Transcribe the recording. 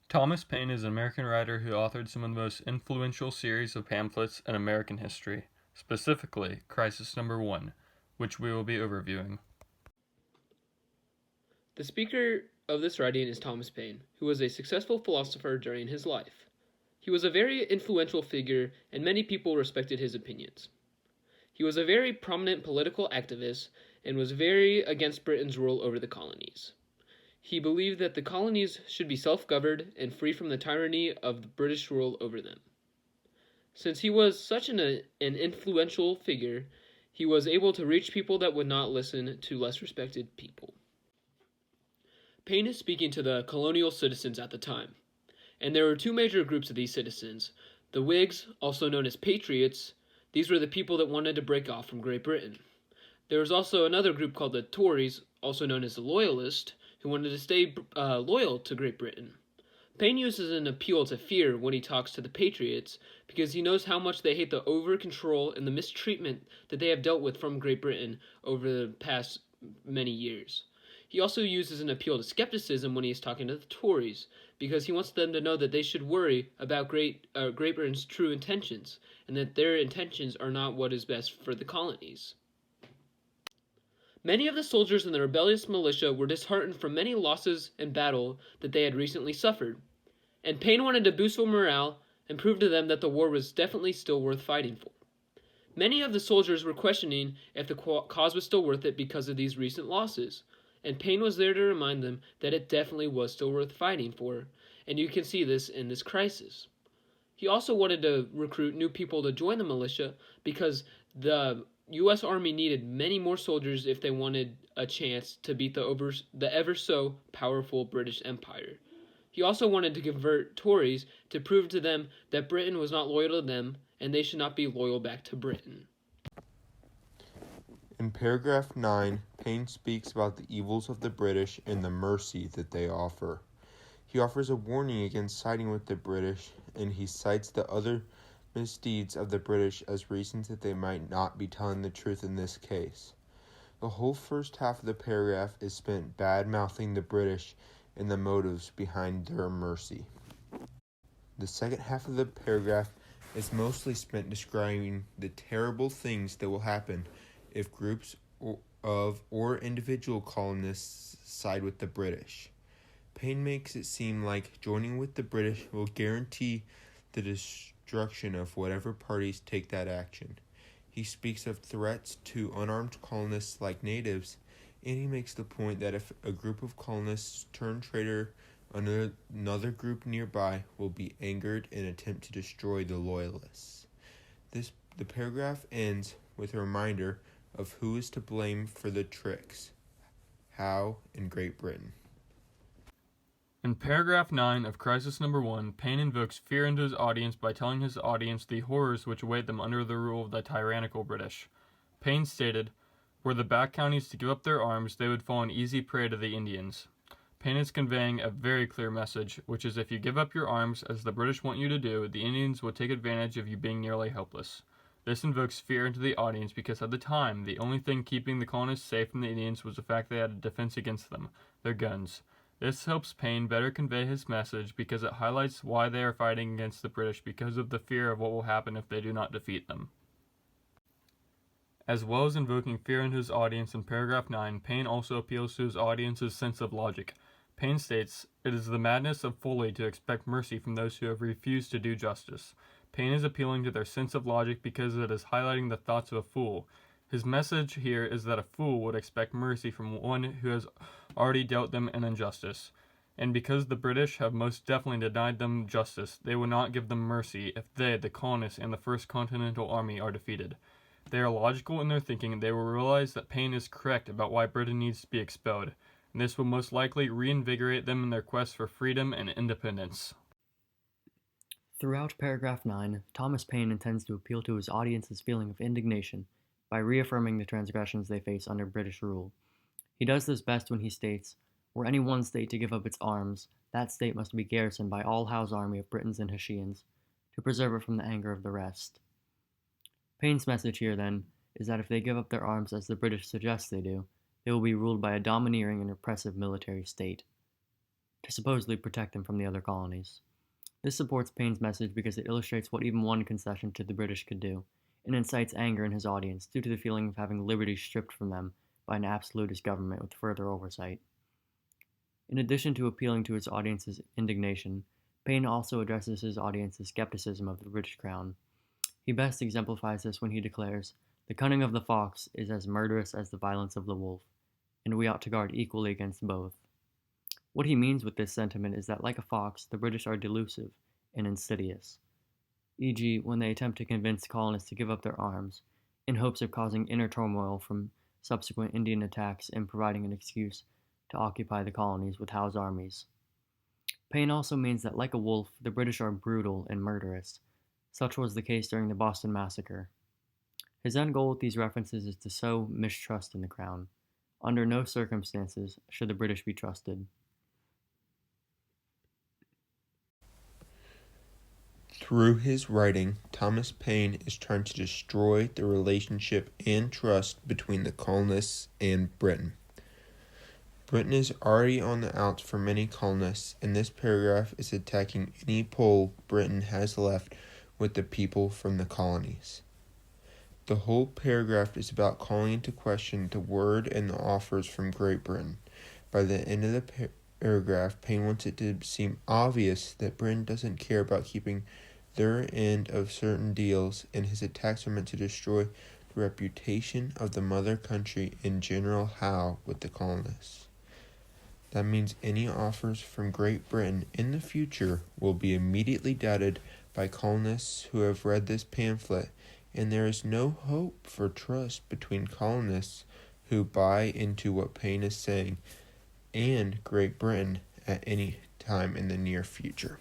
Thomas Paine is an American writer who authored some of the most influential series of pamphlets in American history, specifically Crisis Number 1, which we will be overviewing. The speaker of this writing is Thomas Paine, who was a successful philosopher during his life. He was a very influential figure, and many people respected his opinions. He was a very prominent political activist and was very against Britain's rule over the colonies. He believed that the colonies should be self-governed and free from the tyranny of the British rule over them. Since he was such an influential figure, he was able to reach people that would not listen to less respected people. Paine is speaking to the colonial citizens at the time, and there were two major groups of these citizens. The Whigs, also known as Patriots, these were the people that wanted to break off from Great Britain. There was also another group called the Tories, also known as the Loyalists, who wanted to stay loyal to Great Britain. Paine uses an appeal to fear when he talks to the Patriots because he knows how much they hate the over-control and the mistreatment that they have dealt with from Great Britain over the past many years. He also uses an appeal to skepticism when he is talking to the Tories, because he wants them to know that they should worry about Great Britain's true intentions, and that their intentions are not what is best for the colonies. Many of the soldiers in the rebellious militia were disheartened from many losses in battle that they had recently suffered, and Paine wanted to boost their morale and prove to them that the war was definitely still worth fighting for. Many of the soldiers were questioning if the cause was still worth it because of these recent losses, and Paine was there to remind them that it definitely was still worth fighting for, and you can see this in this crisis. He also wanted to recruit new people to join the militia because the U.S. Army needed many more soldiers if they wanted a chance to beat the ever so powerful British Empire. He also wanted to convert Tories to prove to them that Britain was not loyal to them and they should not be loyal back to Britain. In paragraph 9, Paine speaks about the evils of the British and the mercy that they offer. He offers a warning against siding with the British, and he cites the other misdeeds of the British as reasons that they might not be telling the truth in this case. The whole first half of the paragraph is spent bad-mouthing the British and the motives behind their mercy. The second half of the paragraph is mostly spent describing the terrible things that will happen if groups or individual colonists side with the British. Paine makes it seem like joining with the British will guarantee the destruction of whatever parties take that action. He speaks of threats to unarmed colonists like natives, and he makes the point that if a group of colonists turn traitor, another group nearby will be angered and attempt to destroy the loyalists. The paragraph ends with a reminder of who is to blame for the tricks, how in Great Britain. In paragraph 9 of Crisis Number 1, Paine invokes fear into his audience by telling his audience the horrors which await them under the rule of the tyrannical British. Paine stated, "Were the back counties to give up their arms, they would fall an easy prey to the Indians." Paine is conveying a very clear message, which is if you give up your arms, as the British want you to do, the Indians will take advantage of you being nearly helpless. This invokes fear into the audience because at the time, the only thing keeping the colonists safe from the Indians was the fact they had a defense against them, their guns. This helps Paine better convey his message because it highlights why they are fighting against the British because of the fear of what will happen if they do not defeat them. As well as invoking fear into his audience in paragraph 9, Paine also appeals to his audience's sense of logic. Paine states, "It is the madness of folly to expect mercy from those who have refused to do justice." Paine is appealing to their sense of logic because it is highlighting the thoughts of a fool. His message here is that a fool would expect mercy from one who has already dealt them an injustice. And because the British have most definitely denied them justice, they will not give them mercy if they, the colonists, and the First Continental Army are defeated. They are logical in their thinking, and they will realize that Paine is correct about why Britain needs to be expelled, and this will most likely reinvigorate them in their quest for freedom and independence. Throughout paragraph 9, Thomas Paine intends to appeal to his audience's feeling of indignation by reaffirming the transgressions they face under British rule. He does this best when he states, "Were any one state to give up its arms, that state must be garrisoned by all Howe's army of Britons and Hessians, to preserve it from the anger of the rest." Paine's message here, then, is that if they give up their arms as the British suggest they do, they will be ruled by a domineering and repressive military state. to supposedly protect them from the other colonies. This supports Paine's message because it illustrates what even one concession to the British could do, and incites anger in his audience due to the feeling of having liberty stripped from them by an absolutist government with further oversight. In addition to appealing to his audience's indignation, Paine also addresses his audience's skepticism of the British crown. He best exemplifies this when he declares, "The cunning of the fox is as murderous as the violence of the wolf, and we ought to guard equally against both." What he means with this sentiment is that, like a fox, the British are delusive and insidious, e.g., when they attempt to convince colonists to give up their arms, in hopes of causing inner turmoil from subsequent Indian attacks and providing an excuse to occupy the colonies with Howe's armies. Paine also means that, like a wolf, the British are brutal and murderous. Such was the case during the Boston Massacre. His end goal with these references is to sow mistrust in the crown. Under no circumstances should the British be trusted. Through his writing, Thomas Paine is trying to destroy the relationship and trust between the colonists and Britain. Britain is already on the outs for many colonists, and this paragraph is attacking any pull Britain has left with the people from the colonies. The whole paragraph is about calling into question the word and the offers from Great Britain. By the end of the paragraph, Paine wants it to seem obvious that Britain doesn't care about keeping their end of certain deals, and his attacks are meant to destroy the reputation of the mother country and General Howe with the colonists. That means any offers from Great Britain in the future will be immediately doubted by colonists who have read this pamphlet, and there is no hope for trust between colonists who buy into what Paine is saying and Great Britain at any time in the near future.